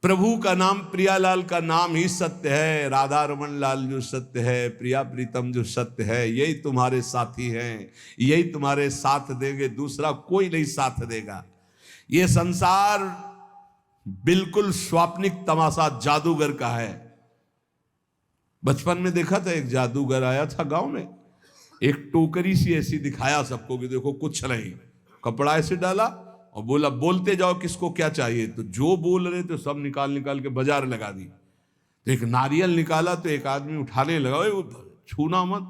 प्रभु का नाम, प्रियालाल का नाम ही सत्य है। राधा रमन लाल जो सत्य है, प्रिया प्रीतम जो सत्य है, यही तुम्हारे साथी हैं, यही तुम्हारे साथ देंगे, दूसरा कोई नहीं साथ देगा। ये संसार बिल्कुल स्वाप्निक तमाशा जादूगर का है। बचपन में देखा था, एक जादूगर आया था गांव में, एक टोकरी सी ऐसी दिखाया सबको कि देखो कुछ नहीं, कपड़ा ऐसे डाला और बोला बोलते जाओ किसको क्या चाहिए। तो जो बोल रहे थे सब निकाल निकाल के बाजार लगा दी। तो एक नारियल निकाला तो एक आदमी उठाने लगा, वो छूना मत।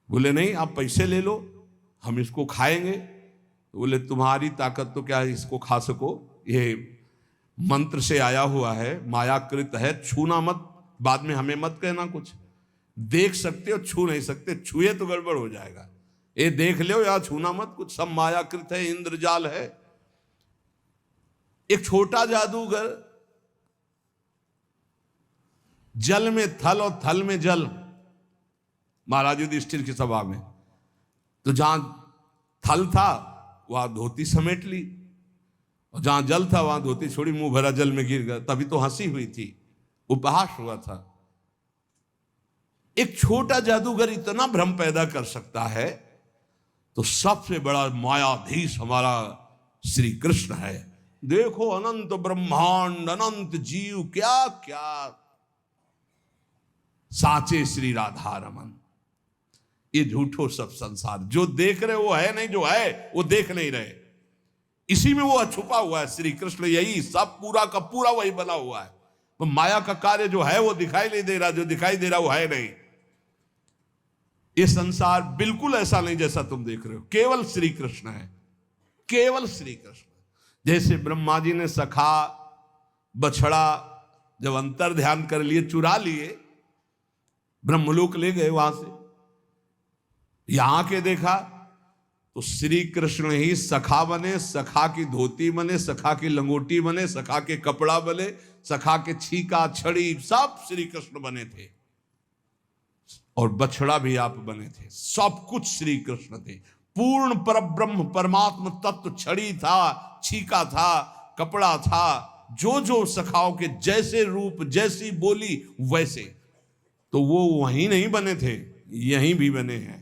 बोले नहीं आप पैसे ले लो, हम इसको खाएंगे। तो बोले तुम्हारी ताकत तो क्या है इसको खा सको, ये मंत्र से आया हुआ है, मायाकृत है, छूना मत, बाद में हमें मत कहना कुछ। देख सकते हो, छू नहीं सकते, छुए तो गड़बड़ हो जाएगा। ये देख लो या छूना मत, कुछ सब मायाकृत है, इंद्रजाल है। एक छोटा जादूगर, जल में थल और थल में जल, महाराज युधिष्ठिर की सभा में। तो जहां थल था वहां धोती समेट ली, और जहां जल था वहां धोती छोड़ी, मुंह भरा जल में गिर गया। तभी तो हंसी हुई थी, उपहास हुआ था। एक छोटा जादूगर इतना भ्रम पैदा कर सकता है, तो सबसे बड़ा मायाधीश हमारा श्री कृष्ण है। देखो अनंत ब्रह्मांड, अनंत जीव, क्या क्या साचे श्री राधा रमन। ये झूठो सब संसार, जो देख रहे वो है नहीं, जो है वो देख नहीं रहे। इसी में वो छुपा हुआ है श्री कृष्ण, यही सब पूरा का पूरा वही बना हुआ है। तो माया का कार्य जो है वो दिखाई नहीं दे रहा, जो दिखाई दे रहा वो है नहीं। ये संसार बिल्कुल ऐसा नहीं जैसा तुम देख रहे हो, केवल श्री कृष्ण है, केवल श्री कृष्ण। जैसे ब्रह्मा जी ने सखा बछड़ा जब अंतर ध्यान कर लिए, चुरा लिए, ब्रह्मलोक ले गए, वहां से यहां के देखा तो श्री कृष्ण ही सखा बने, सखा की धोती बने, सखा की लंगोटी बने, सखा के कपड़ा बने, सखा के छीका छड़ी सब श्री कृष्ण बने थे, और बछड़ा भी आप बने थे। सब कुछ श्री कृष्ण थे। पूर्ण परब्रह्म परमात्मा तत्व छड़ी था, छीका था, कपड़ा था, जो जो सखाओं के जैसे रूप, जैसी बोली वैसे। तो वो वहीं नहीं बने थे, यहीं भी बने हैं।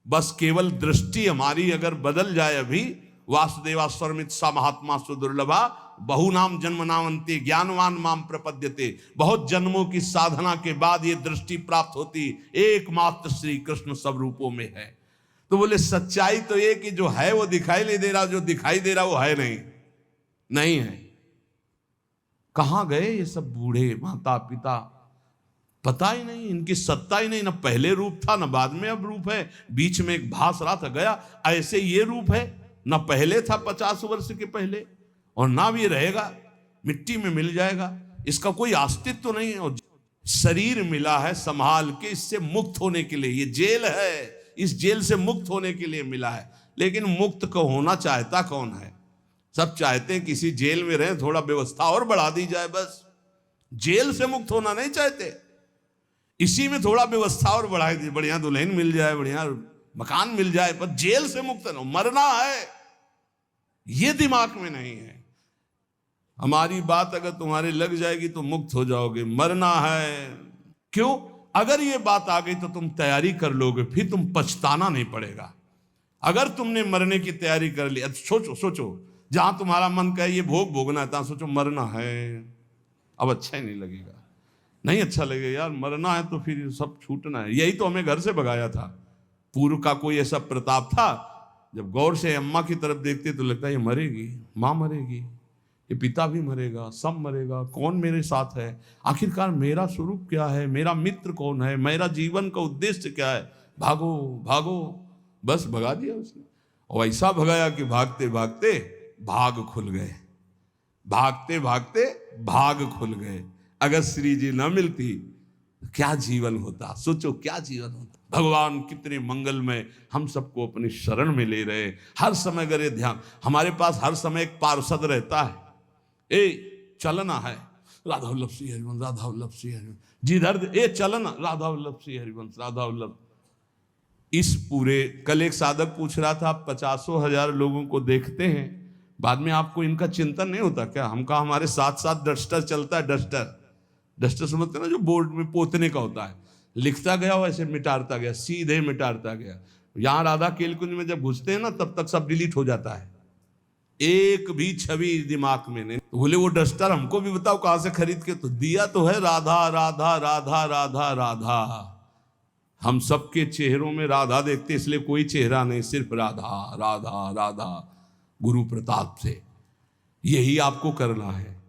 बस केवल दृष्टि हमारी अगर बदल जाए। अभी वासुदेवा स्वरमित सा महात्मा सुदुर्लभा बहु नाम जन्म नामंते ज्ञानवान माम प्रपद्यते। बहुत जन्मों की साधना के बाद ये दृष्टि प्राप्त होती, एकमात्र श्री कृष्ण सब रूपों में है। तो बोले सच्चाई तो ये कि जो है वो दिखाई नहीं दे रहा, जो दिखाई दे रहा वो है नहीं, नहीं है। कहां गए ये सब बूढ़े माता पिता, पता ही नहीं, इनकी सत्ता ही नहीं, ना पहले रूप था ना बाद में अब रूप है, बीच में एक भास रहा था गया। ऐसे ये रूप है, ना पहले था 50 वर्ष के पहले, और ना भी रहेगा, मिट्टी में मिल जाएगा, इसका कोई अस्तित्व तो नहीं है। और शरीर मिला है संभाल के, इससे मुक्त होने के लिए, ये जेल है, इस जेल से मुक्त होने के लिए मिला है। लेकिन मुक्त को होना चाहता कौन है? सब चाहते हैं किसी जेल में रहे, थोड़ा व्यवस्था और बढ़ा दी जाए, बस। जेल से मुक्त होना नहीं चाहते, इसी में थोड़ा व्यवस्था और बढ़ा दी, बढ़िया दुल्हन मिल जाए, बढ़िया मकान मिल जाए, पर जेल से मुक्त न, मरना है, ये दिमाग में नहीं है। हमारी बात अगर तुम्हारे लग जाएगी तो मुक्त हो जाओगे, मरना है। क्यों? अगर ये बात आ गई तो तुम तैयारी कर लोगे, फिर तुम पछताना नहीं पड़ेगा। अगर तुमने मरने की तैयारी कर ली, सोचो सोचो, जहां तुम्हारा मन कहे ये भोग भोगना है, तहां सोचो मरना है, अब अच्छा ही नहीं लगेगा, नहीं अच्छा लगेगा यार, मरना है तो फिर सब छूटना है। यही तो हमें घर से भगाया था। पूर्व का कोई ऐसा प्रताप था, जब गौर से अम्मा की तरफ देखते तो लगता है ये मरेगी, माँ मरेगी, ये पिता भी मरेगा, सब मरेगा, कौन मेरे साथ है, आखिरकार मेरा स्वरूप क्या है, मेरा मित्र कौन है, मेरा जीवन का उद्देश्य क्या है, भागो भागो, बस भगा दिया उसने। और ऐसा भगाया कि भागते भागते भाग खुल गए, भागते भागते भाग खुल गए। अगर श्री जी न मिलती क्या जीवन होता, सोचो क्या जीवन होता। भगवान कितने मंगलमय हम सबको अपनी शरण में ले रहे। हर समय अगर ये ध्यान, हमारे पास हर समय एक पार्षद रहता है, ए चलना है राधा वल्लभ श्री हरिवंश, राधा वल्लभ श्री हरिवंश, जिधर ए चलना राधा वल्लभ श्री हरिवंश, राधा वल्लभ। इस पूरे, कल एक साधक पूछ रहा था, 50,000 लोगों को देखते हैं, बाद में आपको इनका चिंतन नहीं होता क्या? हम कहा हमारे साथ साथ डस्टर चलता है। डस्टर डस्टर समझते ना, जो बोर्ड में पोतने का होता है। लिखता गया वैसे मिटाता गया, सीधे मिटाता गया। यहां राधा केलकुंज में जब घुसते हैं ना, तब तक सब डिलीट हो जाता है, एक भी छवि दिमाग में नहीं। तो बोले वो डस्टर हमको भी बताओ कहां से खरीद के? तो दिया तो है राधा राधा राधा राधा राधा। हम सबके चेहरों में राधा देखते, इसलिए कोई चेहरा नहीं, सिर्फ राधा राधा राधा। गुरु प्रताप से यही आपको करना है।